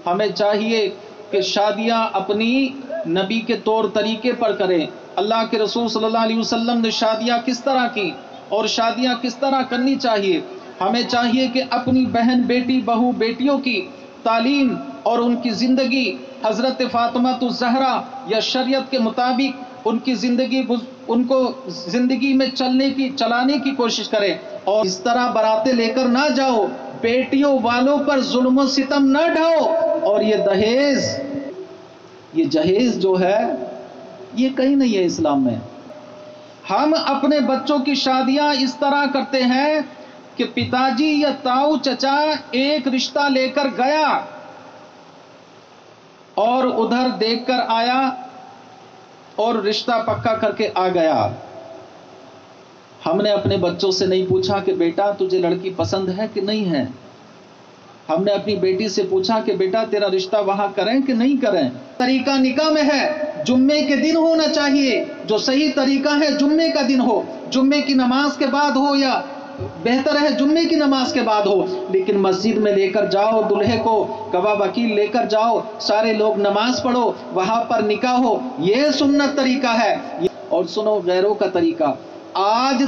ہمیں چاہیے کہ شادیاں اپنی نبی کے طور طریقے پر کریں۔ اللہ کے رسول صلی اللہ علیہ وسلم نے شادیاں کس طرح کی اور شادیاں کس طرح کرنی چاہیے۔ ہمیں چاہیے کہ اپنی بہن، بیٹی، بہو، بیٹیوں کی تعلیم اور ان کی زندگی حضرت فاطمہ الزہرا یا شریعت کے مطابق ان کی ان کو زندگی میں چلانے کی کوشش کریں، اور اس طرح براتیں لے کر نہ جاؤ، بیٹیوں والوں پر ظلم و ستم نہ ڈھاؤ۔ اور یہ جہیز جو ہے یہ کہیں نہیں ہے اسلام میں۔ ہم اپنے بچوں کی شادیاں اس طرح کرتے ہیں کہ پتا جی یا تاؤ چچا ایک رشتہ لے کر گیا اور ادھر دیکھ کر آیا اور رشتہ پکا کر کے آ گیا۔ ہم نے اپنے بچوں سے نہیں پوچھا کہ بیٹا تجھے لڑکی پسند ہے کہ نہیں ہے۔ ہم نے اپنی بیٹی سے پوچھا کہ بیٹا تیرا رشتہ وہاں کریں کہ نہیں کریں۔ طریقہ نکاح میں ہے، جمعے کے دن ہونا چاہیے، جو صحیح طریقہ ہے جمعے کا دن ہو، جمعے کی نماز کے بعد ہو، یا بہتر ہے جمعے کی نماز کے بعد ہو، لیکن مسجد میں لے کر جاؤ دلہے کو، گواہ وکیل لے کر جاؤ، سارے لوگ نماز پڑھو، وہاں پر نکاح ہو، یہ سنت طریقہ ہے۔ اور سنو غیروں کا طریقہ، آج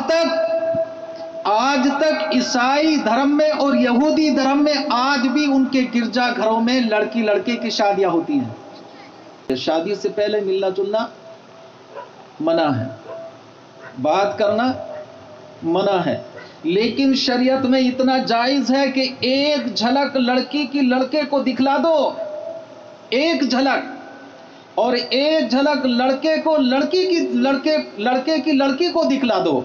تک عیسائی دھرم میں اور یہودی دھرم میں آج بھی ان کے گرجا گھروں میں لڑکی لڑکے کی شادیاں ہوتی ہیں۔ شادی سے پہلے ملنا جلنا منع ہے، بات کرنا منع ہے، لیکن شریعت میں اتنا جائز ہے کہ ایک جھلک لڑکی کی لڑکے کو دکھلا دو، ایک جھلک، اور ایک جھلک لڑکے کو لڑکے کی لڑکی کو دکھلا دو،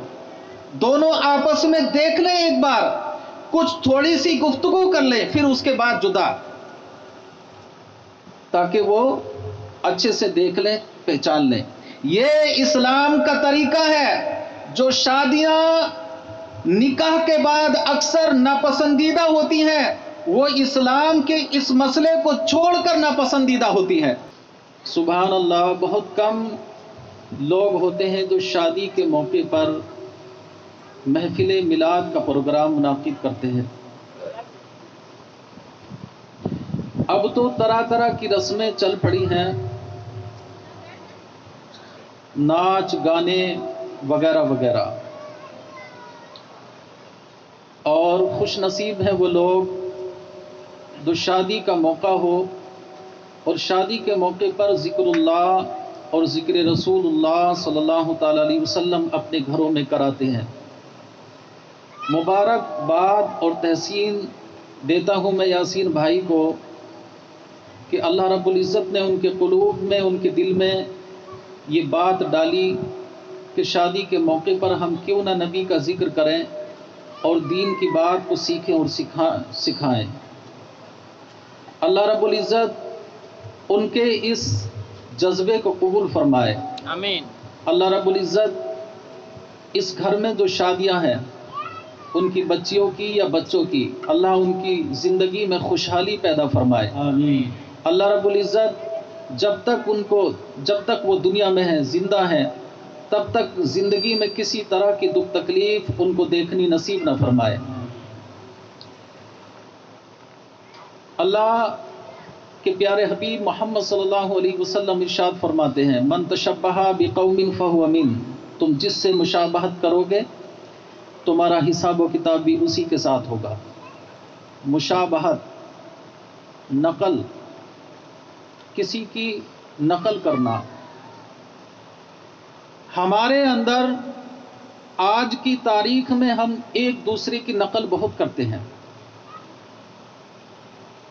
دونوں آپس میں دیکھ لیں ایک بار، کچھ تھوڑی سی گفتگو کر لیں، پھر اس کے بعد جدا، تاکہ وہ اچھے سے دیکھ لیں، پہچان لیں۔ یہ اسلام کا طریقہ ہے۔ جو شادیاں نکاح کے بعد اکثر ناپسندیدہ ہوتی ہیں، وہ اسلام کے اس مسئلے کو چھوڑ کر ناپسندیدہ ہوتی ہیں۔ سبحان اللہ، بہت کم لوگ ہوتے ہیں جو شادی کے موقع پر محفل میلاد کا پروگرام منعقد کرتے ہیں۔ اب تو طرح طرح کی رسمیں چل پڑی ہیں، ناچ گانے وغیرہ وغیرہ، اور خوش نصیب ہیں وہ لوگ جو شادی کا موقع ہو اور شادی کے موقع پر ذکر اللہ اور ذکر رسول اللہ صلی اللہ تعالی علیہ وسلم اپنے گھروں میں کراتے ہیں۔ مبارکباد اور تحسین دیتا ہوں میں یاسین بھائی کو کہ اللہ رب العزت نے ان کے قلوب میں، ان کے دل میں یہ بات ڈالی کہ شادی کے موقع پر ہم کیوں نہ نبی کا ذکر کریں اور دین کی بات کو سیکھیں اور سکھائیں۔ اللہ رب العزت ان کے اس جذبے کو قبول فرمائے، آمین۔ اللہ رب العزت اس گھر میں جو شادیاں ہیں ان کی بچیوں کی یا بچوں کی، اللہ ان کی زندگی میں خوشحالی پیدا فرمائے، آمین۔ اللہ رب العزت جب تک وہ دنیا میں ہیں، زندہ ہیں، تب تک زندگی میں کسی طرح کی دکھ تکلیف ان کو دیکھنی نصیب نہ فرمائے۔ اللہ کے پیارے حبیب محمد صلی اللہ علیہ وسلم ارشاد فرماتے ہیں، من تشبہ بقوم فہو من، تم جس سے مشابہت کرو گے تمہارا حساب و کتاب بھی اسی کے ساتھ ہوگا۔ مشابہت، نقل، کسی کی نقل کرنا۔ ہمارے اندر آج کی تاریخ میں ہم ایک دوسرے کی نقل بہت کرتے ہیں۔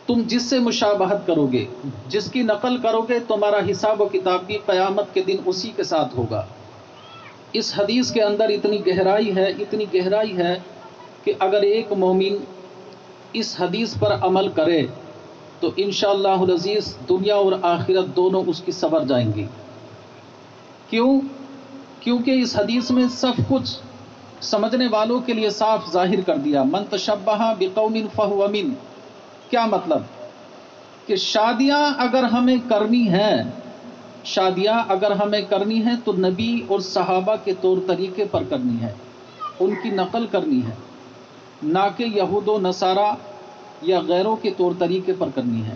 تم جس سے مشابہت کرو گے، جس کی نقل کرو گے، تمہارا حساب و کتاب بھی قیامت کے دن اسی کے ساتھ ہوگا۔ اس حدیث کے اندر اتنی گہرائی ہے کہ اگر ایک مومن اس حدیث پر عمل کرے تو انشاءاللہ العزیز دنیا اور آخرت دونوں اس کی سنور جائیں گی۔ کیونکہ اس حدیث میں سب کچھ سمجھنے والوں کے لیے صاف ظاہر کر دیا۔ من تشبہ بقوم فہو من، کیا مطلب کہ شادیاں اگر ہمیں کرنی ہیں تو نبی اور صحابہ کے طور طریقے پر کرنی ہے، ان کی نقل کرنی ہے، نہ کہ یہود و نصارہ یا غیروں کے طور طریقے پر کرنی ہے۔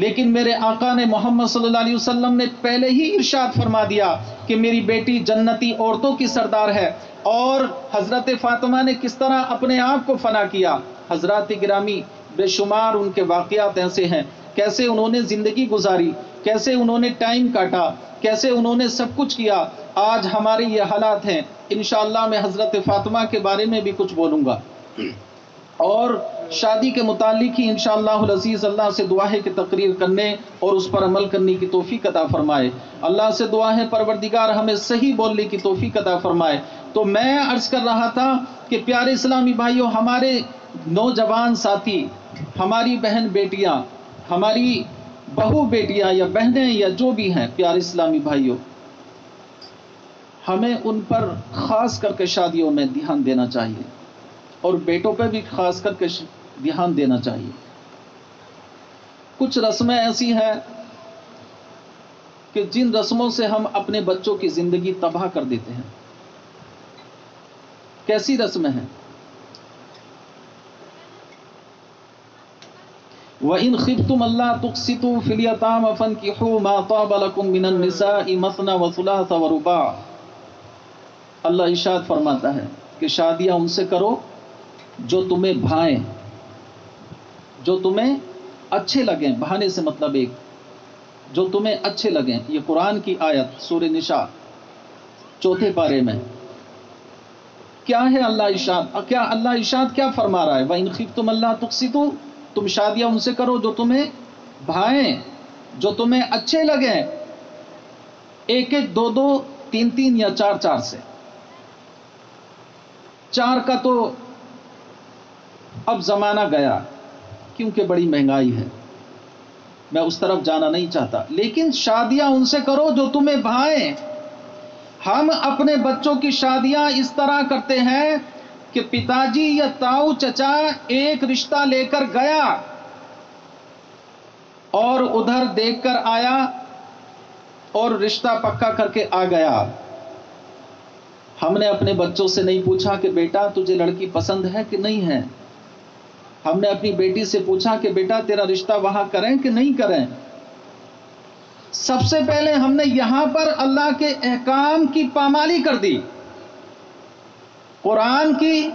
لیکن میرے آقا نے محمد صلی اللہ علیہ وسلم نے پہلے ہی ارشاد فرما دیا کہ میری بیٹی جنتی عورتوں کی سردار ہے. اور حضرت فاطمہ نے کس طرح اپنے آپ کو فنا کیا. حضرات گرامی، بے شمار ان کے واقعات ایسے ہیں، کیسے انہوں نے زندگی گزاری، کیسے انہوں نے ٹائم کاٹا، کیسے انہوں نے سب کچھ کیا. آج ہمارے یہ حالات ہیں. انشاءاللہ میں حضرت فاطمہ کے بارے میں بھی کچھ بولوں گا، اور شادی کے متعلق ہی انشاءاللہ العزیز اللہ سے دعا ہے کہ تقریر کرنے اور اس پر عمل کرنے کی توفیق عطا فرمائے. اللہ سے دعا ہے پروردگار ہمیں صحیح بولنے کی توفیق عطا فرمائے. تو میں عرض کر رہا تھا کہ پیارے اسلامی بھائیوں، ہمارے نوجوان ساتھی، ہماری بہن بیٹیاں، ہماری بہو بیٹیاں یا بہنیں یا جو بھی ہیں، پیارے اسلامی بھائیوں، ہمیں ان پر خاص کر کے شادیوں میں دھیان دینا چاہیے، اور بیٹوں پہ بھی خاص کر کے دھیان دینا چاہیے. کچھ رسمیں ایسی ہیں کہ جن رسموں سے ہم اپنے بچوں کی زندگی تباہ کر دیتے ہیں. کیسی رسمیں ہیں؟ وَإِنْ خِفْتُمْ أَلَّا تُقْسِطُوا فِي الْيَتَامَى فَانكِحُوا مَا طَابَ لَكُم مِّنَ النِّسَاءِ مَثْنَىٰ وَثُلَاثَ وَرُبَاعَ. اللہ ارشاد فرماتا ہے کہ شادیاں ان سے کرو جو تمہیں بھائیں، جو تمہیں اچھے لگیں. بہانے سے مطلب ایک، جو تمہیں اچھے لگیں. یہ قرآن کی آیت سورہ نساء 4 پارے میں. کیا ہے اللہ ارشاد کیا فرما رہا ہے؟ وَإِنْ خِفْتُمْ أَلَّا تُقْسِطُوا، تم شادیاں ان سے کرو جو تمہیں بھائیں، جو تمہیں اچھے لگیں. 1-1 2-2 3-3 یا 4-4 سے. 4 کا تو اب زمانہ گیا کیونکہ بڑی مہنگائی ہے، میں اس طرف جانا نہیں چاہتا. لیکن شادیاں ان سے کرو جو تمہیں بھائیں. ہم اپنے بچوں کی شادیاں اس طرح کرتے ہیں کہ پتا جی یا تاؤ چچا ایک رشتہ لے کر گیا اور ادھر دیکھ کر آیا اور رشتہ پکا کر کے آ گیا. ہم نے اپنے بچوں سے نہیں پوچھا کہ بیٹا تجھے لڑکی پسند ہے کہ نہیں ہے. ہم نے اپنی بیٹی سے پوچھا کہ بیٹا تیرا رشتہ وہاں کریں کہ نہیں کریں. سب سے پہلے ہم نے یہاں پر اللہ کے احکام کی پامالی کر دی، قرآن کی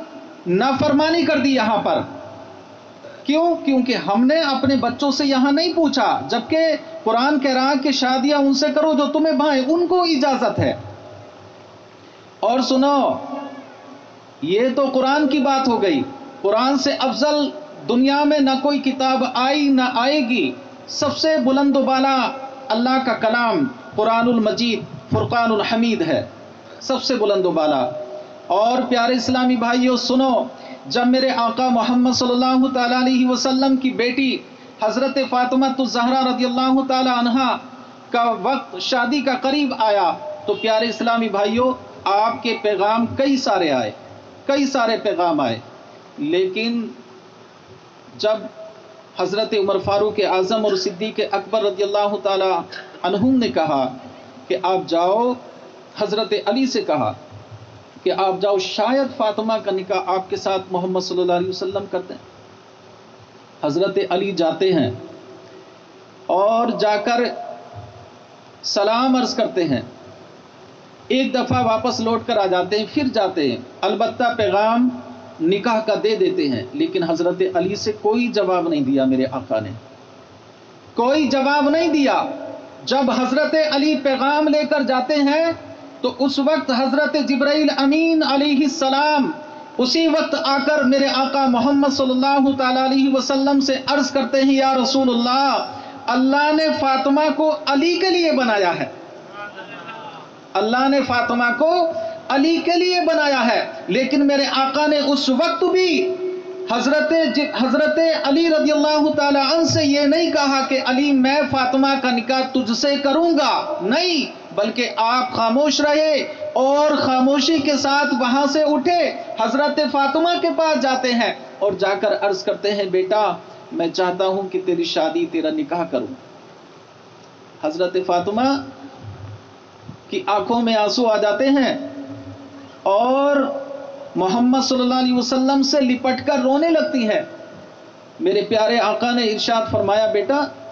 نافرمانی کر دی یہاں پر. کیوں؟ کیونکہ ہم نے اپنے بچوں سے یہاں نہیں پوچھا، جبکہ قرآن کہہ رہا کہ شادیاں ان سے کرو جو تمہیں بھائیں، ان کو اجازت ہے. اور سنو، یہ تو قرآن کی بات ہو گئی. قرآن سے افضل دنیا میں نہ کوئی کتاب آئی نہ آئے گی. سب سے بلند و بالا اللہ کا کلام قرآن المجید فرقان الحمید ہے، سب سے بلند و بالا. اور پیارے اسلامی بھائیوں سنو، جب میرے آقا محمد صلی اللہ تعالی علیہ وسلم کی بیٹی حضرت فاطمہ الزہرا رضی اللہ تعالی عنہا کا وقت شادی کا قریب آیا تو پیارے اسلامی بھائیوں آپ کے پیغام کئی سارے پیغام آئے. لیکن جب حضرت عمر فاروق اعظم اور صدیق اکبر رضی اللہ تعالی عنہم نے کہا کہ آپ جاؤ، حضرت علی سے کہا کہ آپ جاؤ، شاید فاطمہ کا نکاح آپ کے ساتھ محمد صلی اللہ علیہ وسلم کرتے ہیں. حضرت علی جاتے ہیں اور جا کر سلام عرض کرتے ہیں. ایک دفعہ واپس لوٹ کر آ جاتے ہیں، پھر جاتے ہیں، البتہ پیغام نکاح کا دے دیتے ہیں. لیکن حضرت علی سے کوئی جواب نہیں دیا. میرے آقا نے کوئی جواب نہیں دیا. جب حضرت علی پیغام لے کر جاتے ہیں تو اس وقت حضرت جبرائیل امین علیہ السلام اسی وقت آ کر میرے آقا محمد صلی اللہ تعالی علیہ وسلم سے عرض کرتے ہیں، یا رسول اللہ، اللہ نے فاطمہ کو علی کے لیے بنایا ہے. اللہ نے فاطمہ کو علی کے لیے بنایا ہے. لیکن میرے آقا نے اس وقت بھی حضرت علی رضی اللہ تعالی عنہ سے یہ نہیں کہا کہ علی میں فاطمہ کا نکاح تجھ سے کروں گا، نہیں، بلکہ آپ خاموش رہے اور خاموشی کے ساتھ وہاں سے اٹھے، حضرت فاطمہ کے پاس جاتے ہیں اور جا کر عرض کرتے ہیں، بیٹا میں چاہتا ہوں کہ تیری شادی، تیرا نکاح کروں. حضرت فاطمہ کی آنکھوں میں آنسو آ جاتے ہیں اور محمد صلی اللہ علیہ وسلم سے لپٹ کر رونے لگتی ہے. میرے پیارے آقا نے ارشاد فرمایا، بیٹا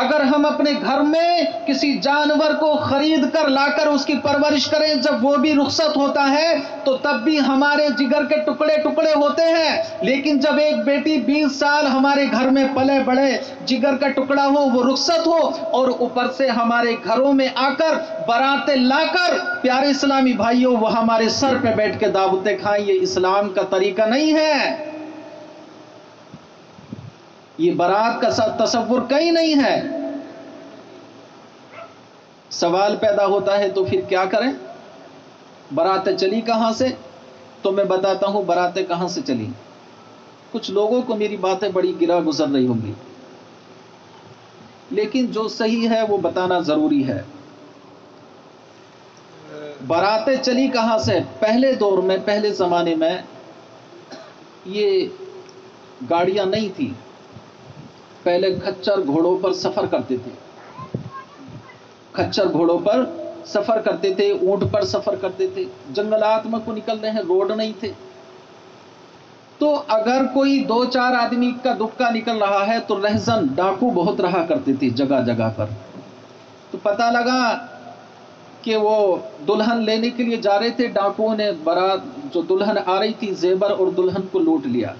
اگر ہم اپنے گھر میں کسی جانور کو خرید کر لا کر اس کی پرورش کریں، جب وہ بھی رخصت ہوتا ہے تو تب بھی ہمارے جگر کے ٹکڑے ٹکڑے ہوتے ہیں، لیکن جب ایک بیٹی 20 سال ہمارے گھر میں پلے بڑھے، جگر کا ٹکڑا ہو، وہ رخصت ہو، اور اوپر سے ہمارے گھروں میں آ کر باراتیں لا کر، پیارے اسلامی بھائیوں، وہ ہمارے سر پہ بیٹھ کے دعوتیں کھائیں، یہ اسلام کا طریقہ نہیں ہے، یہ بارات کا تصور کہیں نہیں ہے۔ سوال پیدا ہوتا ہے تو پھر کیا کریں؟ باراتیں چلی کہاں سے؟ تو میں بتاتا ہوں باراتیں کہاں سے چلی۔ کچھ لوگوں کو میری باتیں بڑی گرا گزر رہی ہوں گی، لیکن جو صحیح ہے وہ بتانا ضروری ہے۔ باراتیں چلی کہاں سے؟ پہلے دور میں، پہلے زمانے میں یہ گاڑیاں نہیں تھی، پہلے کھچر گھوڑوں پر سفر کرتے تھے، کھچر گھوڑوں پر سفر کرتے تھے، اونٹ پر سفر کرتے تھے، جنگلات میں کو نکل رہے ہیں، روڈ نہیں تھے، تو اگر کوئی 2-4 آدمی کا دکا نکل رہا ہے تو رہزن ڈاکو بہت رہا کرتے تھے جگہ جگہ پر، تو پتہ لگا کہ وہ دلہن لینے کے لیے جا رہے تھے، ڈاکوؤں نے بارات جو دلہن آ رہی تھی زیور اور دلہن کو لوٹ لیا،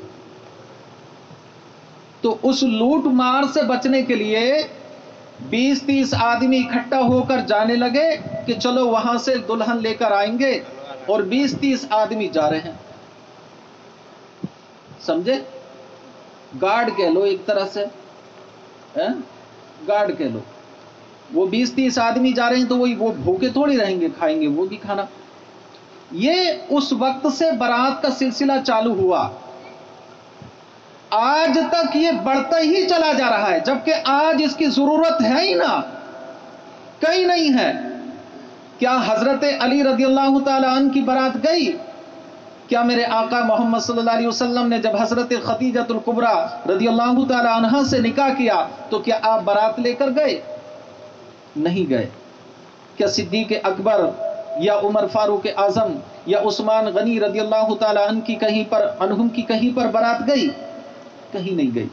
تو اس لوٹ مار سے بچنے کے لیے 20-30 آدمی اکٹھا ہو کر جانے لگے کہ چلو وہاں سے دلہن لے کر آئیں گے، اور 20-30 آدمی جا رہے ہیں، سمجھے؟ گارڈ کہہ لو ایک طرح سے، گارڈ کہہ لو، وہ 20-30 آدمی جا رہے ہیں تو وہ بھوکے تھوڑی رہیں گے، کھائیں گے وہ بھی کھانا۔ یہ اس وقت سے بارات کا سلسلہ چالو ہوا، آج تک یہ بڑھتا ہی چلا جا رہا ہے، جبکہ آج اس کی ضرورت ہے ہی نہ، کہیں نہیں ہے۔ کیا حضرت علی رضی اللہ تعالیٰ عنہ کی بارات گئی؟ کیا میرے آقا محمد صلی اللہ علیہ وسلم نے جب حضرت خدیجۃ الکبریٰ رضی اللہ تعالیٰ عنہا سے نکاح کیا تو کیا آپ بارات لے کر گئے؟ نہیں گئے۔ کیا صدیق اکبر یا عمر فاروق اعظم یا عثمان غنی رضی اللہ تعالیٰ عنہ کی کہیں پر بارات گئی؟ کہیں نہیں گئی۔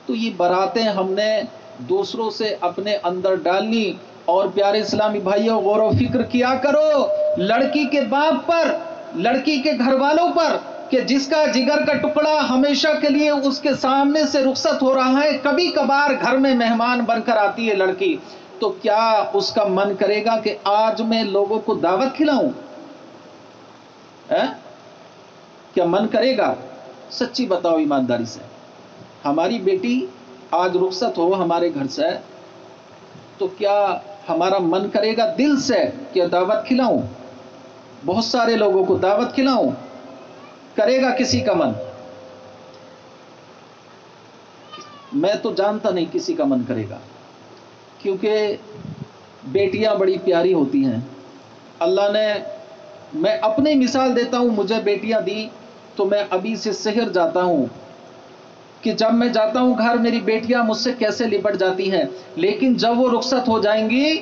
تو یہ باراتیں ہم نے دوسروں سے اپنے اندر ڈالنی، اور پیارے اسلامی بھائیوں غور و فکر کیا کرو لڑکی کے باپ پر، لڑکی کے گھر والوں پر، کہ جس کا جگر کا ٹکڑا ہمیشہ کے لیے اس کے سامنے سے رخصت ہو رہا ہے، کبھی کبھار گھر میں مہمان بن کر آتی ہے لڑکی، تو کیا اس کا من کرے گا کہ آج میں لوگوں کو دعوت کھلاؤں؟ کیا من کرے گا؟ سچی بتاؤ ایمانداری سے، ہماری بیٹی آج رخصت ہو ہمارے گھر سے، تو کیا ہمارا من کرے گا دل سے کہ دعوت کھلاؤں، بہت سارے لوگوں کو دعوت کھلاؤں؟ کرے گا کسی کا من؟ میں تو جانتا نہیں کسی کا من کرے گا، کیونکہ بیٹیاں بڑی پیاری ہوتی ہیں اللہ نے۔ میں اپنی مثال دیتا ہوں، مجھے بیٹیاں دی تو میں ابھی سے شہر جاتا ہوں کہ جب میں جاتا ہوں گھر میری بیٹیاں مجھ سے کیسے لپٹ جاتی ہیں، لیکن جب وہ رخصت ہو جائیں گی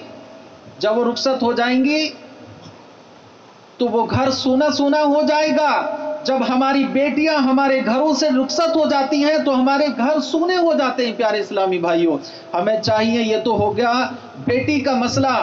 تو وہ گھر سونا سونا ہو جائے گا۔ جب ہماری بیٹیاں ہمارے گھروں سے رخصت ہو جاتی ہیں تو ہمارے گھر سونے ہو جاتے ہیں۔ پیارے اسلامی بھائیوں، ہمیں چاہیے، یہ تو ہو گیا بیٹی کا مسئلہ،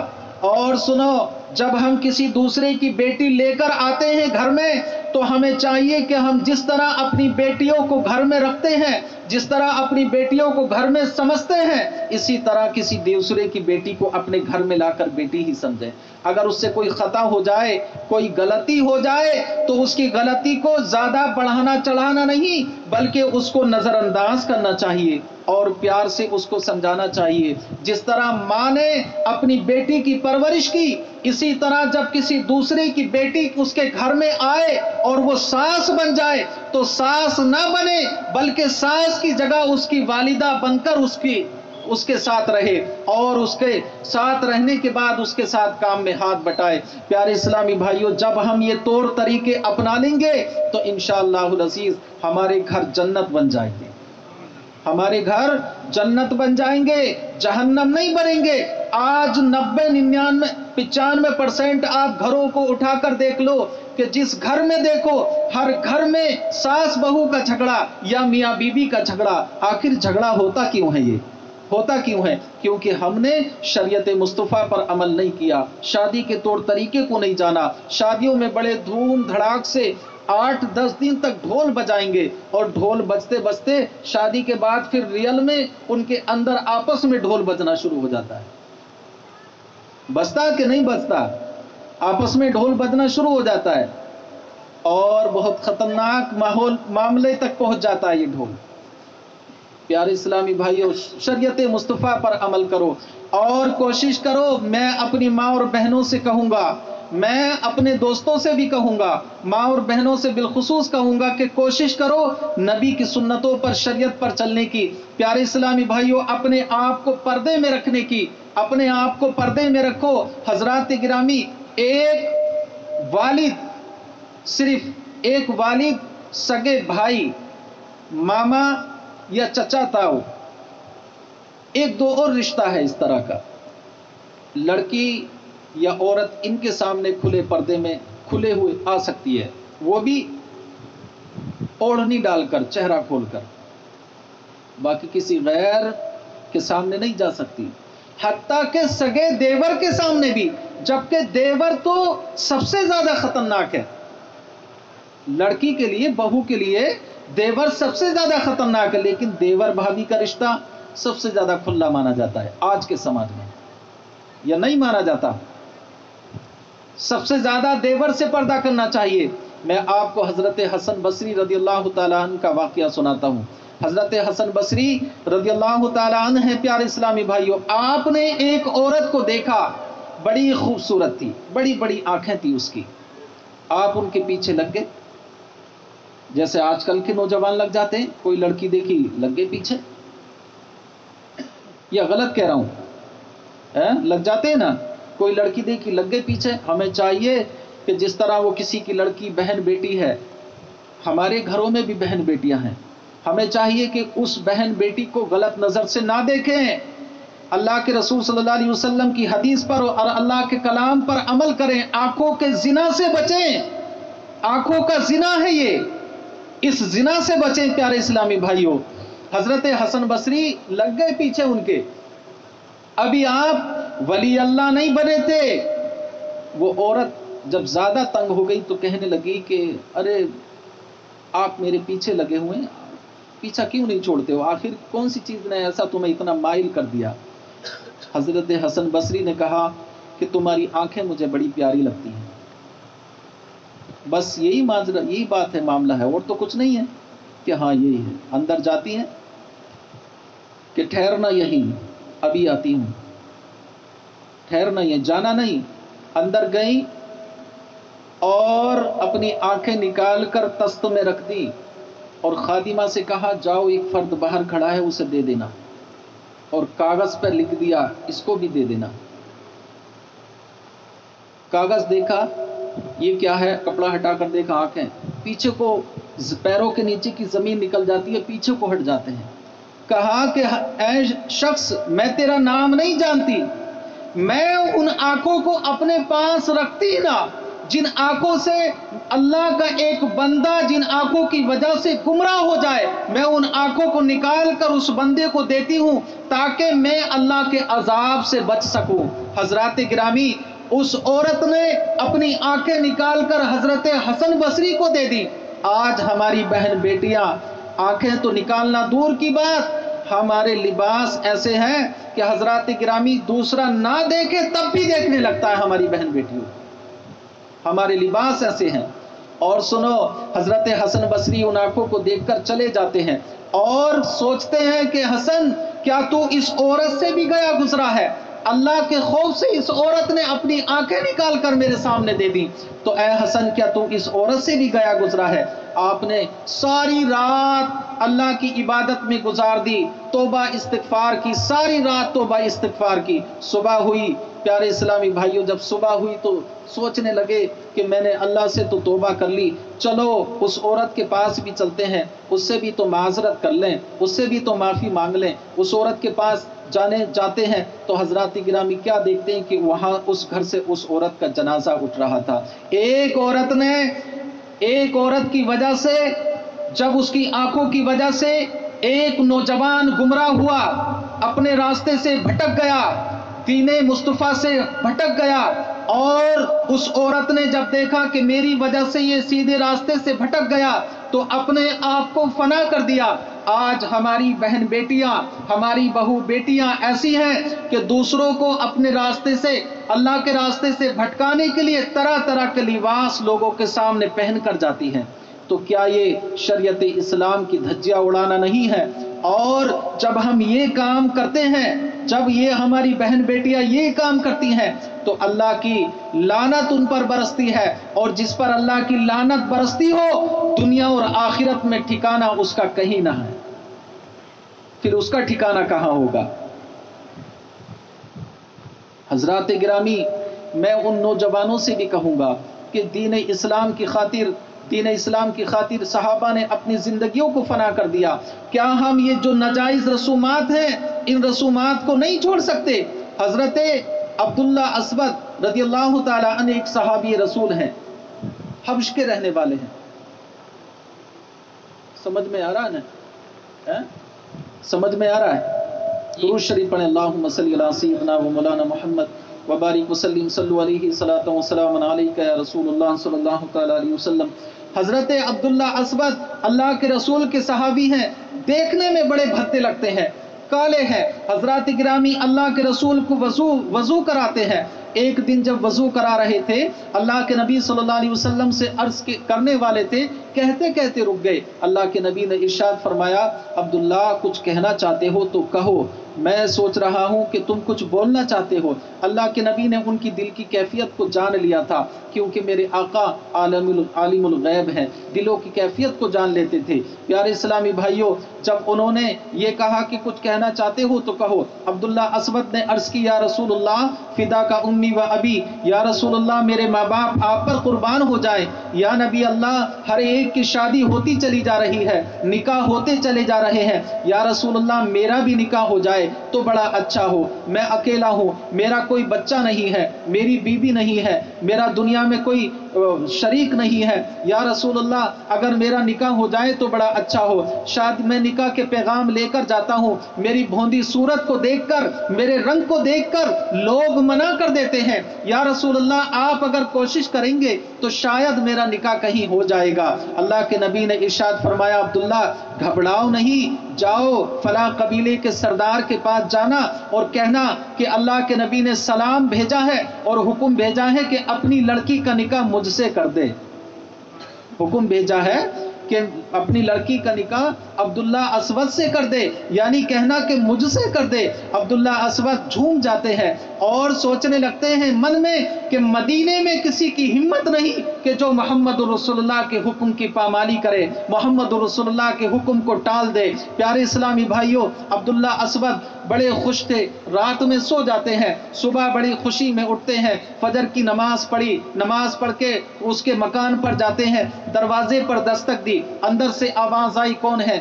اور سنو، جب ہم کسی دوسرے کی بیٹی لے کر آتے ہیں گھر میں تو ہمیں چاہیے کہ ہم جس طرح اپنی بیٹیوں کو گھر میں رکھتے ہیں، جس طرح اپنی بیٹیوں کو گھر میں سمجھتے ہیں، اسی طرح کسی دوسرے کی بیٹی کو اپنے گھر میں لا کر بیٹی ہی سمجھیں۔ اگر اس سے کوئی خطا ہو جائے، کوئی غلطی ہو جائے تو اس کی غلطی کو زیادہ بڑھانا چڑھانا نہیں، بلکہ اس کو نظر انداز کرنا چاہیے اور پیار سے اس کو سمجھانا چاہیے۔ جس طرح ماں نے اپنی بیٹی کی پرورش کی، اسی طرح جب کسی دوسرے کی بیٹی اس کے گھر میں آئے اور وہ ساس بن جائے تو ساس نہ بنے، بلکہ ساس کی جگہ اس کی والدہ بن کر اس کے ساتھ رہے، اور اس کے ساتھ رہنے کے بعد اس کے ساتھ کام میں ہاتھ بٹائے۔ پیارے اسلامی بھائیوں، جب ہم یہ طور طریقے اپنا لیں گے تو انشاءاللہ العزیز ہمارے گھر جنت بن جائیں گے، ہمارے گھر جنت بن جائیں گے، جہنم نہیں بنیں گے۔ آج 90-95% آپ گھروں کو اٹھا کر دیکھ لو کہ جس گھر میں دیکھو ہر گھر میں ساس بہو کا جھگڑا یا میاں بیوی کا جھگڑا۔ آخر جھگڑا ہوتا کیوں ہے؟ ہوتا کیوں ہے؟ کیونکہ ہم نے شریعت مصطفیٰ پر عمل نہیں کیا، شادی کے طور طریقے کو نہیں جانا۔ شادیوں میں بڑے دھوم دھڑاک سے 8-10 دن تک ڈھول بجائیں گے، اور ڈھول بجتے بجتے شادی کے بعد پھر ریئل میں ان کے اندر آپس میں ڈھول بجنا شروع ہو جاتا ہے۔ بجتا کہ نہیں بجتا؟ آپس میں ڈھول بجنا شروع ہو جاتا ہے، اور بہت خطرناک معاملے تک پہنچ جاتا ہے یہ ڈھول۔ پیارے اسلامی بھائیوں، شریعت مصطفیٰ پر عمل کرو، اور کوشش کرو، میں اپنی ماں اور بہنوں سے کہوں گا، میں اپنے دوستوں سے بھی کہوں گا، ماں اور بہنوں سے بالخصوص کہوں گا کہ کوشش کرو نبی کی سنتوں پر، شریعت پر چلنے کی۔ پیارے اسلامی بھائیوں، اپنے آپ کو پردے میں رکھنے کی، اپنے آپ کو پردے میں رکھو۔ حضرات گرامی، ایک والد، صرف ایک والد، سگے بھائی، ماما یا چچا تاؤ، ایک دو اور رشتہ ہے اس طرح کا، لڑکی یا عورت ان کے سامنے کھلے پردے میں کھلے ہوئے آ سکتی ہے، وہ بھی اوڑھنی ڈال کر، چہرہ کھول کر، باقی کسی غیر کے سامنے نہیں جا سکتی، حتیٰ کہ سگے دیور کے سامنے بھی، جبکہ دیور تو سب سے زیادہ خطرناک ہے۔ لڑکی کے لیے، بہو کے لیے دیور سب سے زیادہ خطرناک ہے، لیکن دیور بھابھی کا رشتہ سب سے زیادہ کھلا مانا جاتا ہے آج کے سماج میں، یا نہیں مانا جاتا؟ سب سے زیادہ دیور سے پردہ کرنا چاہیے۔ میں آپ کو حضرت حسن بصری رضی اللہ تعالیٰ عنہ کا واقعہ سناتا ہوں۔ حضرت حسن بصری رضی اللہ تعالیٰ عنہ ہیں، پیارے اسلامی بھائیوں، آپ نے ایک عورت کو دیکھا، بڑی خوبصورت تھی، بڑی بڑی آنکھیں تھی اس کی، آپ ان کے پیچھے لگ گئے، جیسے آج کل کے نوجوان لگ جاتے ہیں، کوئی لڑکی دیکھی لگ گئے پیچھے، یا غلط کہہ رہا ہوں؟ لگ جاتے ہیں نا، کوئی لڑکی دیکھی لگ گئے پیچھے۔ ہمیں چاہیے کہ جس طرح وہ کسی کی لڑکی بہن بیٹی ہے، ہمارے گھروں میں بھی بہن بیٹیاں ہیں، ہمیں چاہیے کہ اس بہن بیٹی کو غلط نظر سے نہ دیکھیں، اللہ کے رسول صلی اللہ علیہ وسلم کی حدیث پر اور اللہ کے کلام پر عمل کریں، آنکھوں کے زنا سے بچیں، آنکھوں کا زنا ہے یہ، اس زنا سے بچیں پیارے اسلامی بھائیوں۔ حضرت حسن بصری لگ گئے پیچھے ان کے، ابھی آپ ولی اللہ نہیں بنے تھے۔ وہ عورت جب زیادہ تنگ ہو گئی تو کہنے لگی کہ ارے آپ میرے پیچھے لگے ہوئے ہیں، پیچھا کیوں نہیں چھوڑتے ہو؟ آخر کون سی چیز نے ایسا تمہیں اتنا مائل کر دیا؟ حضرت حسن بصری نے کہا کہ تمہاری آنکھیں مجھے بڑی پیاری لگتی ہیں، بس یہی ماجرا، یہی بات ہے، معاملہ ہے، اور تو کچھ نہیں ہے۔ کہ ہاں یہی ہے۔ اندر جاتی ہیں کہ ٹھہرنا یہی، ابھی آتی ہوں، ٹھہرنا یہ، جانا نہیں۔ اندر گئی اور اپنی آنکھیں نکال کر تست میں رکھ دی، اور خادمہ سے کہا جاؤ ایک فرد باہر کھڑا ہے اسے دے دینا، اور کاغذ پر لکھ دیا اس کو بھی دے دینا۔ کاغذ دیکھا، یہ کیا ہے؟ کپڑا ہٹا کر دیکھا، آنکھیں، پیچھے کو پیروں کے نیچے کی زمین نکل جاتی ہے، پیچھے کو ہٹ جاتے ہیں۔ کہا کہ اے شخص، میں تیرا نام نہیں جانتی، میں ان آنکھوں کو اپنے پاس رکھتی نہ جن آنکھوں سے اللہ کا ایک بندہ جن آنکھوں کی وجہ سے گمراہ ہو جائے، میں ان آنکھوں کو نکال کر اس بندے کو دیتی ہوں تاکہ میں اللہ کے عذاب سے بچ سکوں۔ حضرات گرامی، اس عورت نے اپنی آنکھیں نکال کر حضرت حسن بصری کو دے دی۔ آج ہماری بہن بیٹیاں آنکھیں تو نکالنا دور کی بات، ہمارے لباس ایسے ہیں کہ حضرات گرامی دوسرا نہ دیکھے تب بھی دیکھنے لگتا ہے ہماری بہن بیٹیوں، ہمارے لباس ایسے ہیں۔ اور سنو، حضرت حسن بصری ان آنکھوں کو دیکھ کر چلے جاتے ہیں اور سوچتے ہیں کہ حسن، کیا تو اس عورت سے بھی گیا گزرا ہے؟ اللہ کے خوف سے اس عورت نے اپنی آنکھیں نکال کر میرے سامنے دے دی، تو اے حسن، کیا تو اس عورت سے بھی گیا گزرا ہے؟ آپ نے ساری رات اللہ کی عبادت میں گزار دی، توبہ استغفار کی، ساری رات توبہ استغفار کی۔ صبح ہوئی، پیارے اسلامی بھائیوں، جب صبح ہوئی تو سوچنے لگے کہ میں نے اللہ سے تو توبہ کر لی، چلو اس عورت کے پاس بھی چلتے ہیں، اس سے بھی تو معذرت کر لیں، اس سے بھی تو معافی مانگ لیں۔ اس عورت کے پاس جاتے ہیں تو حضرات گرامی کیا دیکھتے ہیں کہ وہاں اس گھر سے اس عورت کا جنازہ اٹھ رہا تھا۔ ایک عورت کی وجہ سے، جب اس کی آنکھوں کی وجہ سے ایک نوجوان گمراہ ہوا، اپنے راستے سے بھٹک گیا، دین مصطفیٰ سے بھٹک گیا، اور اس عورت نے جب دیکھا کہ میری وجہ سے یہ سیدھے راستے سے بھٹک گیا تو اپنے آپ کو فنا کر دیا۔ آج ہماری بہن بیٹیاں، ہماری بہو بیٹیاں ایسی ہیں کہ دوسروں کو اپنے راستے سے، اللہ کے راستے سے بھٹکانے کے لیے طرح طرح کے لباس لوگوں کے سامنے پہن کر جاتی ہیں۔ تو کیا یہ شریعت اسلام کی دھجیاں اڑانا نہیں ہے؟ اور جب ہم یہ کام کرتے ہیں، جب یہ ہماری بہن بیٹیاں یہ کام کرتی ہیں تو اللہ کی لعنت ان پر برستی ہے، اور جس پر اللہ کی لعنت برستی ہو دنیا اور آخرت میں ٹھکانہ اس کا کہیں نہ ہے، پھر اس کا ٹھکانہ کہاں ہوگا؟ حضرات گرامی، میں ان نوجوانوں سے بھی کہوں گا کہ دین اسلام کی خاطر صحابہ نے اپنی زندگیوں کو فنا کر دیا۔ کیا ہم یہ جو ناجائز رسومات ہیں ان رسومات کو نہیں چھوڑ سکتے؟ حضرت عبداللہ اسود رضی اللہ تعالی عنہ ایک صحابی رسول ہیں، حبش کے رہنے والے ہیں۔ سمجھ میں آ رہا ہے نا؟ سمجھ میں آ رہا ہے؟ درود شریف پڑھیں، اللہم صلی علی سیدنا و مولانا محمد وبارک وسلم، صلو علیہ صلاۃ و سلام علیک یا رسول اللہ صلی اللہ تعالی علیہ وسلم۔ حضرت عبداللہ اسود اللہ کے رسول کے صحابی ہیں، دیکھنے میں بڑے بھدے لگتے ہیں، کالے ہیں۔ حضرات گرامی، اللہ کے رسول کو وضو کراتے ہیں۔ ایک دن جب وضو کرا رہے تھے، اللہ کے نبی صلی اللہ علیہ وسلم سے عرض کرنے والے تھے، کہتے کہتے رک گئے۔ اللہ کے نبی نے ارشاد فرمایا، عبداللہ کچھ کہنا چاہتے ہو تو کہو، میں سوچ رہا ہوں کہ تم کچھ بولنا چاہتے ہو۔ اللہ کے نبی نے ان کی دل کی کیفیت کو جان لیا تھا، کیونکہ میرے آقا عالم الغیب ہیں، دلوں کی کیفیت کو جان لیتے تھے۔ پیارے اسلامی بھائیوں، جب انہوں نے یہ کہا کہ کچھ کہنا چاہتے ہو تو کہو، عبداللہ اسود نے عرض کی، یا رسول اللہ فدا کا امی و ابی، یا رسول اللہ میرے ماں باپ آپ پر قربان ہو جائیں۔ یا نبی اللہ، ہر ایک کی شادی ہوتی چلی جا رہی ہے، نکاح ہوتے چلے جا رہے ہیں، یا رسول اللہ میرا بھی نکاح ہو جائے تو بڑا اچھا ہو، میں اکیلا ہوں، میرا کوئی بچہ نہیں ہے، میری بیوی نہیں ہے، میرا دنیا میں کوئی شریک نہیں ہے، یا رسول اللہ اگر میرا نکاح ہو جائے تو بڑا اچھا ہو۔ شاید میں نکاح کے پیغام لے کر جاتا ہوں، میری بھوندی صورت کو دیکھ کر، میرے رنگ کو دیکھ کر لوگ منع کر دیتے ہیں، یا رسول اللہ آپ اگر کوشش کریں گے تو شاید میرا نکاح کہیں ہو جائے گا۔ اللہ کے نبی نے ارشاد فرمایا، عبداللہ گھبراؤ نہیں، جاؤ فلاں قبیلے کے سردار کے پاس جانا اور کہنا کہ اللہ کے نبی نے سلام بھیجا ہے اور حکم بھیجا ہے کہ اپنی لڑکی کا نکاح مجھ سے کر دے۔ حکم بھیجا ہے کہ اپنی لڑکی کا نکاح عبداللہ اسود سے کر دے، یعنی کہنا کہ مجھ سے کر دے۔ عبداللہ اسود جھوم جاتے ہیں اور سوچنے لگتے ہیں من میں کہ مدینے میں کسی کی ہمت نہیں کہ جو محمد رسول اللہ کے حکم کی پامالی کرے، محمد رسول اللہ کے حکم کو ٹال دے۔ پیارے اسلامی بھائیوں، عبداللہ اسود بڑے خوش تھے، رات میں سو جاتے ہیں، صبح بڑی خوشی میں اٹھتے ہیں، فجر کی نماز پڑھی، نماز پڑھ کے اس کے مکان پر جاتے ہیں، دروازے پر دستک دی، اندر سے آواز آئی کون ہے؟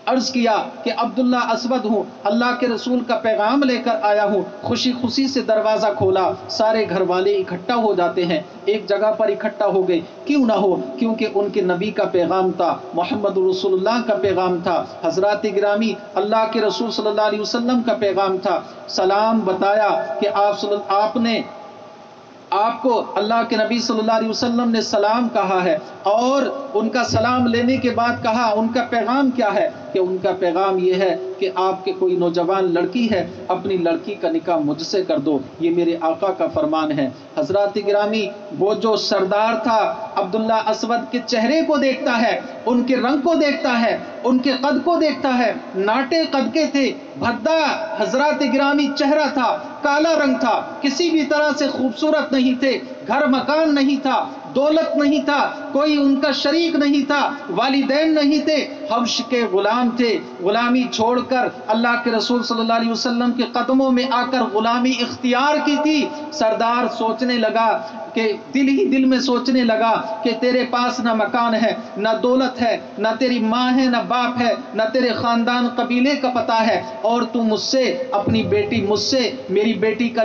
عرض کیا کہ عبداللہ اسود ہوں، اللہ کے رسول کا پیغام لے کر آیا ہوں۔ خوشی خوشی سے دروازہ کھولا، سارے گھر والے اکٹھا ہو جاتے ہیں، ایک جگہ پر اکٹھا ہو گئے، کیوں نہ ہو، کیونکہ ان کے نبی کا پیغام تھا، محمد رسول اللہ کا پیغام تھا، حضرات گرامی اللہ کے رسول صلی اللہ علیہ وسلم کا پیغام تھا۔ سلام بتایا کہ آپ کو اللہ کے نبی صلی اللہ علیہ وسلم نے سلام کہا ہے، اور ان کا سلام لینے کے بعد کہا ان کا پیغام کیا ہے، کہ ان کا پیغام یہ ہے کہ آپ کے کوئی نوجوان لڑکی ہے، اپنی لڑکی کا نکاح مجھ سے کر دو، یہ میرے آقا کا فرمان ہے۔ حضرات گرامی، وہ جو سردار تھا عبداللہ اسود کے چہرے کو دیکھتا ہے، ان کے رنگ کو دیکھتا ہے، ان کے قد کو دیکھتا ہے، ناٹے قد کے تھے، بھدا حضرات گرامی چہرہ تھا، کالا رنگ تھا، کسی بھی طرح سے خوبصورت نہیں تھے، گھر مکان نہیں تھا، دولت نہیں تھا، کوئی ان کا شریک نہیں تھا، والدین نہیں تھے، حبش کے غلام تھے، غلامی چھوڑ کر اللہ کے رسول صلی اللہ علیہ وسلم کے قدموں میں آ کر غلامی اختیار کی تھی۔ سردار سوچنے لگا کہ دل ہی دل میں سوچنے لگا کہ تیرے پاس نہ مکان ہے، نہ دولت ہے، نہ تیری ماں ہے، نہ باپ ہے، نہ تیرے خاندان قبیلے کا پتہ ہے، اور تو مجھ سے اپنی بیٹی، مجھ سے میری بیٹی کا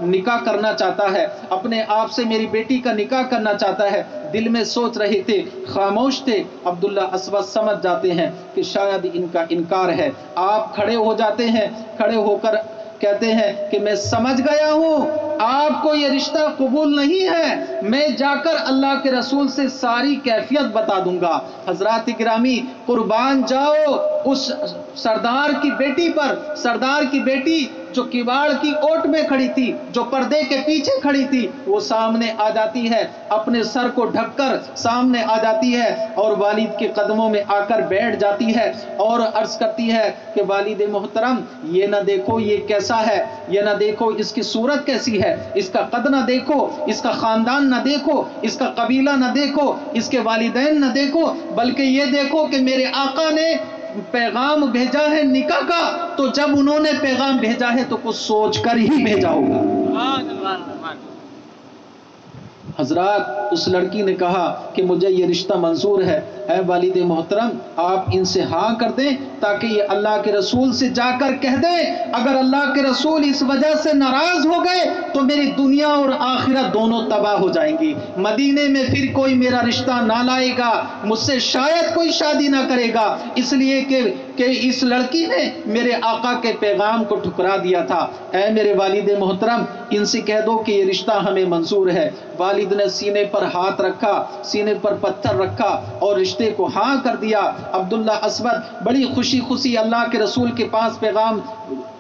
نکاح کرنا چاہتا ہے، اپنے آپ سے میری بیٹی کا نکاح کرنا چاہتا ہے۔ دل میں سوچ رہے تھے، خاموش تھے۔ عبداللہ اسود سمجھ جاتے ہیں کہ شاید ان کا انکار ہے۔ آپ کھڑے ہو جاتے ہیں، کھڑے ہو کر کہتے ہیں کہ میں سمجھ گیا ہوں آپ کو یہ رشتہ قبول نہیں ہے، میں جا کر اللہ کے رسول سے ساری کیفیت بتا دوں گا۔ حضرات گرامی، قربان جاؤ اس سردار کی بیٹی پر، سردار کی بیٹی جو کباڑ کی اوٹ میں کھڑی تھی، جو پردے کے پیچھے کھڑی تھی، وہ سامنے آ جاتی ہے، اپنے سر کو ڈھک کر سامنے آ جاتی ہے اور والد کے قدموں میں آ کر بیٹھ جاتی ہے اور عرض کرتی ہے کہ والد محترم یہ نہ دیکھو یہ کیسا ہے، یہ نہ دیکھو اس کی صورت کیسی ہے، اس کا قد نہ دیکھو، اس کا خاندان نہ دیکھو، اس کا قبیلہ نہ دیکھو، اس کے والدین نہ دیکھو، بلکہ یہ دیکھو کہ میرے آقا نے پیغام بھیجا ہے نکاح کا، تو جب انہوں نے پیغام بھیجا ہے تو کچھ سوچ کر ہی بھیجا ہوگا۔ حضرات اس لڑکی نے کہا کہ مجھے یہ رشتہ منظور ہے، اے والد محترم آپ ان سے ہاں کر دیں تاکہ یہ اللہ کے رسول سے جا کر کہہ دیں، اگر اللہ کے رسول اس وجہ سے ناراض ہو گئے تو میری دنیا اور آخرت دونوں تباہ ہو جائیں گی، مدینے میں پھر کوئی میرا رشتہ نہ لائے گا، مجھ سے شاید کوئی شادی نہ کرے گا، اس لیے کہ اس لڑکی نے میرے آقا کے پیغام کو ٹھکرا دیا تھا۔ اے میرے والد محترم ان سے کہہ دو کہ یہ رشتہ ہمیں منظور ہے۔ والد نے سینے پر ہاتھ رکھا، سینے پر پتھر رکھا اور رشتے کو ہاں کر دیا۔ عبداللہ اسود بڑی خوشی خوشی اللہ کے رسول کے پاس پیغام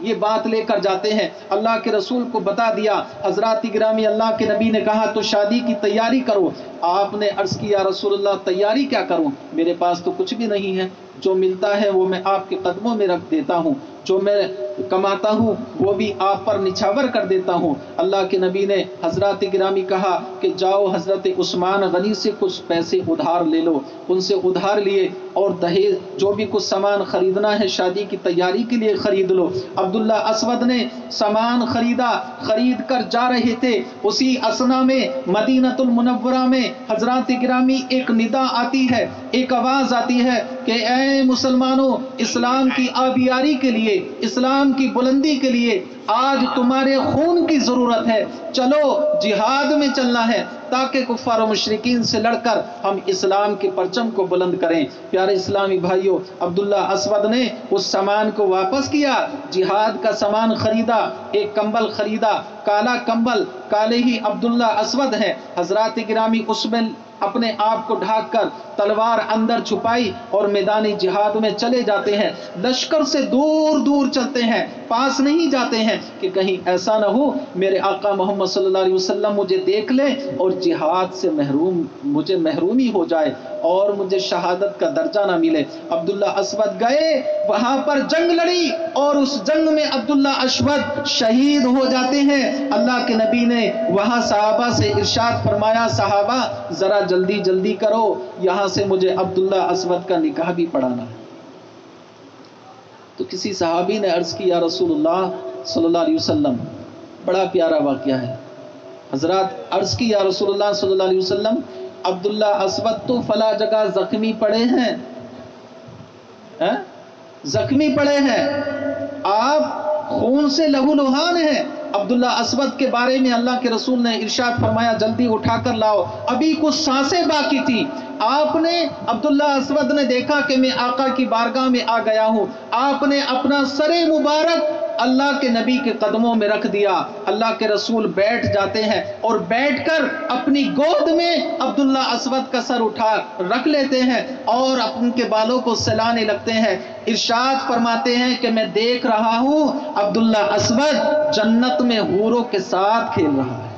یہ بات لے کر جاتے ہیں، اللہ کے رسول کو بتا دیا۔ حضرات گرامی اللہ کے نبی نے کہا تو شادی کی تیاری کرو۔ آپ نے عرض کیا رسول اللہ تیاری کیا کروں، میرے پاس تو کچھ بھی نہیں ہے، جو ملتا ہے وہ میں آپ کے قدموں میں رکھ دیتا ہوں، جو میں کماتا ہوں وہ بھی آپ پر نچھاور کر دیتا ہوں۔ اللہ کے نبی نے حضرات گرامی کہا کہ جاؤ حضرت عثمان غنی سے کچھ پیسے ادھار لے لو، ان سے ادھار لیے اور دہیج جو بھی کچھ سامان خریدنا ہے شادی کی تیاری کے لیے خرید لو۔ عبداللہ اسود نے سامان خریدا، خرید کر جا رہے تھے، اسی اثنا میں مدینہ المنورہ میں حضرات گرامی ایک ندا آتی ہے، ایک آواز آتی ہے کہ اے مسلمانوں، اسلام کی آبیاری کے لیے، اسلام کی بلندی کے لیے آج تمہارے خون کی ضرورت ہے، چلو جہاد میں چلنا ہے تاکہ کفار و مشرکین سے لڑ کر ہم اسلام کے پرچم کو بلند کریں۔ پیارے اسلامی بھائیوں، عبداللہ اسود نے اس سامان کو واپس کیا، جہاد کا سامان خریدا، ایک کمبل خریدا، کالا کمبل، کالے ہی عبداللہ اسود ہیں۔ حضرات گرامی اس میں اپنے آپ کو ڈھانک کر تلوار اندر چھپائی اور میدانی جہاد میں چلے جاتے ہیں، لشکر سے دور دور چلتے ہیں، پاس نہیں جاتے ہیں کہ کہیں ایسا نہ ہو میرے آقا محمد صلی اللہ علیہ وسلم مجھے دیکھ لیں اور جہاد سے مجھے محرومی ہو جائے اور مجھے شہادت کا درجہ نہ ملے۔ عبداللہ اسود گئے، وہاں پر جنگ لڑی اور اس جنگ میں عبداللہ اسود شہید ہو جاتے ہیں۔ اللہ کے نبی نے وہاں صحابہ سے ارشاد فرمایا صحابہ ذرا جلدی جلدی کرو، یہاں سے مجھے عبداللہ اسود کا نکاح بھی پڑھانا ہے۔ تو کسی صحابی نے عرض کی یا رسول اللہ صلی اللہ علیہ وسلم، بڑا پیارا واقعہ ہے، حضرات عرض کی یا رسول اللہ صلی اللہ علیہ وسلم عبداللہ اسود تو فلاں جگہ زخمی پڑے ہیں، زخمی پڑے ہیں، آپ خون سے لہو لہان ہیں۔ عبداللہ اسود کے بارے میں اللہ کے رسول نے ارشاد فرمایا جلدی اٹھا کر لاؤ، ابھی کچھ سانسیں باقی تھی۔ آپ نے عبداللہ اسود نے دیکھا کہ میں آقا کی بارگاہ میں آ گیا ہوں، آپ نے اپنا سر مبارک اللہ کے نبی کے قدموں میں رکھ دیا۔ اللہ کے رسول بیٹھ جاتے ہیں اور بیٹھ کر اپنی گود میں عبداللہ اسود کا سر اٹھا رکھ لیتے ہیں اور ان کے بالوں کو سلانے لگتے ہیں۔ ارشاد فرماتے ہیں کہ میں دیکھ رہا ہوں عبداللہ اسود جنت میں حوروں کے ساتھ کھیل رہا ہے۔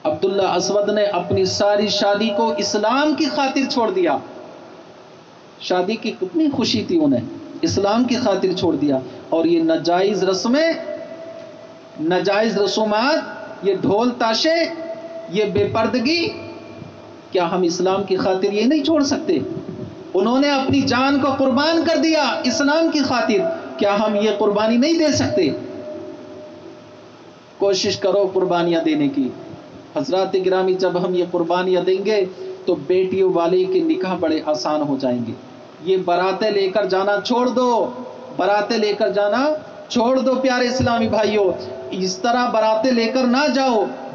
عبداللہ اسود نے اپنی ساری شادی کو اسلام کی خاطر چھوڑ دیا، شادی کی کتنی خوشی تھی انہیں، اسلام کی خاطر چھوڑ دیا، اور یہ ناجائز رسمیں، ناجائز رسومات، یہ ڈھول تاشے، یہ بے پردگی، کیا ہم اسلام کی خاطر یہ نہیں چھوڑ سکتے؟ انہوں نے اپنی جان کو قربان کر دیا اسلام کی خاطر، کیا ہم یہ قربانی نہیں دے سکتے؟ کوشش کرو قربانیاں دینے کی۔ حضرات گرامی جب ہم یہ قربانیاں دیں گے تو بیٹیوں والے کے نکاح بڑے آسان ہو جائیں گے۔ یہ باراتیں لے کر جانا چھوڑ دو، باراتیں لے کر جانا چھوڑ دو پیارے اسلامی بھائیوں، اس طرح باراتیں لے کر نہ جاؤ۔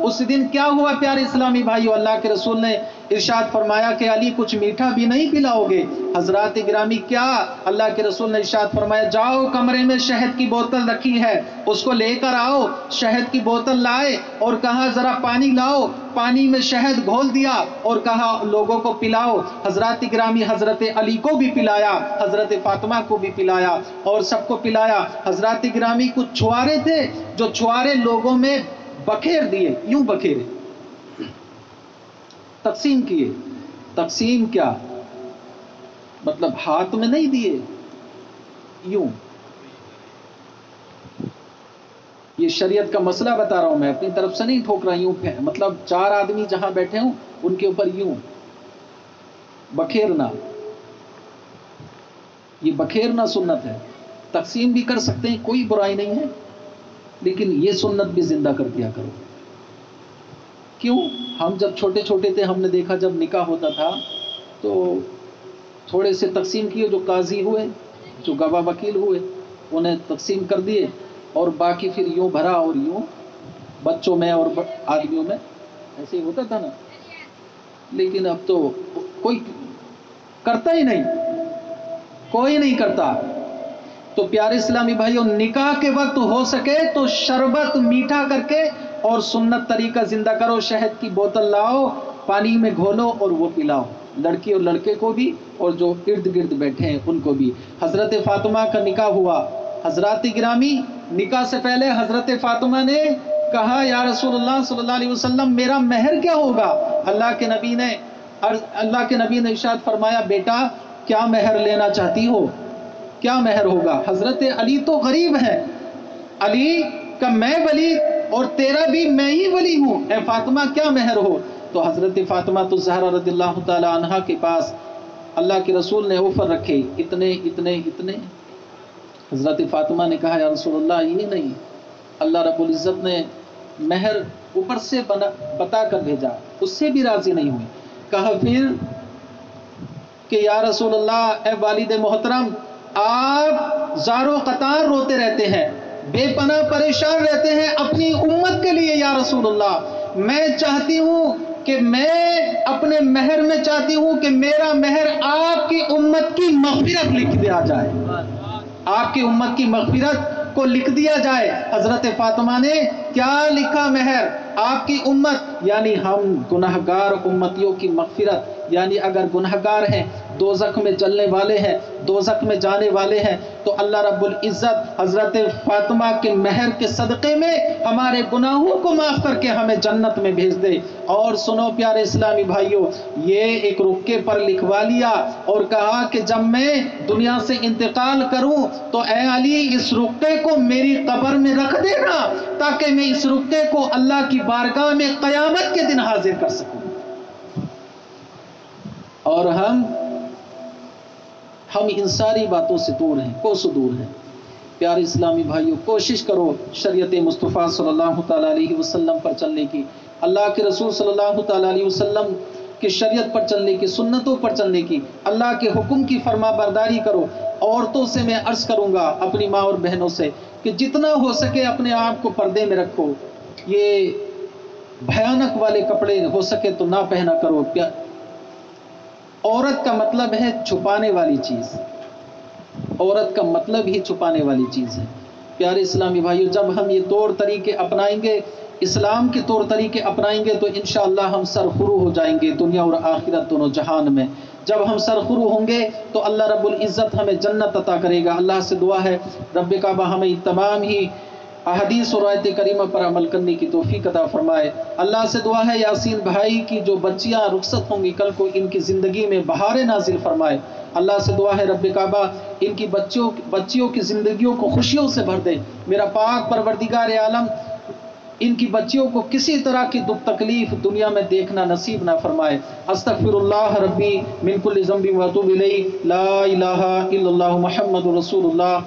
اس دن کیا ہوا پیارے اسلامی بھائیو؟ اللہ کے رسول نے ارشاد فرمایا کہ علی کچھ میٹھا بھی نہیں پلاؤ گے؟ حضرات گرامی کیا اللہ کے رسول نے ارشاد فرمایا جاؤ کمرے میں شہد کی بوتل رکھی ہے اس کو لے کر آؤ۔ شہد کی بوتل لائے اور کہا ذرا پانی لاؤ، پانی میں شہد گھول دیا اور کہا لوگوں کو پلاؤ۔ حضرات گرامی حضرت علی کو بھی پلایا، حضرت فاطمہ کو بھی پلایا اور سب کو پلایا۔ حضرات گرامی کچھ چھوارے تھے جو چھوارے لوگوں میں بکھیر دیے، یوں بکھیرے، تقسیم کیے۔ تقسیم کیا مطلب؟ ہاتھ میں نہیں دیے، یوں۔ یہ شریعت کا مسئلہ بتا رہا ہوں میں، اپنی طرف سے نہیں ٹھوک رہا، یوں مطلب 4 آدمی جہاں بیٹھے ہوں ان کے اوپر یوں بکھیرنا، یہ بکھیرنا سنت ہے۔ تقسیم بھی کر سکتے ہیں، کوئی برائی نہیں ہے، لیکن یہ سنت بھی زندہ کر دیا کرو۔ کیوں؟ ہم جب چھوٹے چھوٹے تھے ہم نے دیکھا جب نکاح ہوتا تھا تو تھوڑے سے تقسیم کیے، جو قاضی ہوئے، جو گواہ وکیل ہوئے، انہیں تقسیم کر دیے اور باقی پھر یوں بھرا اور یوں بچوں میں اور آدمیوں میں، ایسے ہی ہوتا تھا نا۔ لیکن اب تو کوئی کرتا ہی نہیں، کوئی نہیں کرتا۔ تو پیارے اسلامی بھائیوں، نکاح کے وقت ہو سکے تو شربت میٹھا کر کے اور سنت طریقہ زندہ کرو۔ شہد کی بوتل لاؤ، پانی میں گھولو اور وہ پلاؤ، لڑکی اور لڑکے کو بھی اور جو ارد گرد بیٹھے ہیں ان کو بھی۔ حضرت فاطمہ کا نکاح ہوا۔ حضرات گرامی نکاح سے پہلے حضرت فاطمہ نے کہا یا رسول اللہ صلی اللہ علیہ وسلم میرا مہر کیا ہوگا؟ اللہ کے نبی نے ارشاد فرمایا بیٹا کیا مہر لینا چاہتی ہو؟ کیا مہر ہوگا؟ حضرت علی تو غریب ہے، علی کا میں ولی اور تیرا بھی میں ہی ولی ہوں، اے فاطمہ کیا مہر ہو؟ تو حضرت فاطمہ تو زہرا رضی اللہ تعالی عنہا کے پاس اللہ کے رسول نے آفر رکھے، اتنے اتنے اتنے۔ حضرت فاطمہ نے کہا یا رسول اللہ یہ نہیں، اللہ رب العزت نے مہر اوپر سے بتا کر بھیجا، اس سے بھی راضی نہیں ہوئی۔ کہا پھر کہ یا رسول اللہ اے والد محترم آپ زارو قطار روتے رہتے ہیں، بے پناہ پریشان رہتے ہیں اپنی امت کے لیے یا رسول اللہ، میں چاہتی ہوں کہ میں اپنے مہر میں چاہتی ہوں کہ میرا مہر آپ کی امت کی مغفرت لکھ دیا جائے، آپ کی امت کی مغفرت کو لکھ دیا جائے۔ حضرت فاطمہ نے کیا لکھا مہر؟ آپ کی امت یعنی ہم گناہگار امتیوں کی مغفرت، یعنی اگر گناہگار ہیں، دوزخ میں جلنے والے ہیں، دوزخ میں جانے والے ہیں، تو اللہ رب العزت حضرت فاطمہ کے مہر کے صدقے میں ہمارے گناہوں کو معاف کر کے ہمیں جنت میں بھیج دے۔ اور سنو پیارے اسلامی بھائیوں، یہ ایک رکے پر لکھوا لیا اور کہا کہ جب میں دنیا سے انتقال کروں تو اے علی اس رکے کو میری قبر میں رکھ دینا تاکہ میں اس رکے کو اللہ کی بارگاہ میں قیامت کے دن حاضر کر سکوں۔ اور ہم ان ساری باتوں سے دور ہیں، کوسوں دور ہیں۔ پیارے اسلامی بھائیوں، کوشش کرو شریعت مصطفیٰ صلی اللہ تعالیٰ علیہ وسلم پر چلنے کی، اللہ کے رسول صلی اللہ تعالیٰ علیہ وسلم کی شریعت پر چلنے کی، سنتوں پر چلنے کی، اللہ کے حکم کی فرما برداری کرو۔ عورتوں سے میں عرض کروں گا، اپنی ماں اور بہنوں سے، کہ جتنا ہو سکے اپنے آپ کو پردے میں رکھو، یہ بھیانک والے کپڑے ہو سکے تو نہ پہنا کرو۔ عورت کا مطلب ہے چھپانے والی چیز، عورت کا مطلب ہی چھپانے والی چیز ہے۔ پیارے اسلامی بھائیو، جب ہم یہ طور طریقے اپنائیں گے، اسلام کے طور طریقے اپنائیں گے، تو انشاءاللہ ہم سرخرو ہو جائیں گے دنیا اور آخرت دونوں جہان میں۔ جب ہم سرخرو ہوں گے تو اللہ رب العزت ہمیں جنت عطا کرے گا۔ اللہ سے دعا ہے رب کعبہ ہمیں تمام ہی احادیث اور آیت کریمہ پر عمل کرنے کی توفیق عطا فرمائے۔ اللہ سے دعا ہے یاسین بھائی کی جو بچیاں رخصت ہوں گی کل کو، ان کی زندگی میں بہاریں نازل فرمائے۔ اللہ سے دعا ہے رب کعبہ ان کی بچیوں کی زندگیوں کو خوشیوں سے بھر دے۔ میرا پاک پروردگار عالم ان کی بچیوں کو کسی طرح کی دکھ تکلیف دنیا میں دیکھنا نصیب نہ فرمائے۔ استغفر اللہ ربی من کل ذنب و اتوب الیہ، لا الہ الا اللہ محمد رسول اللہ۔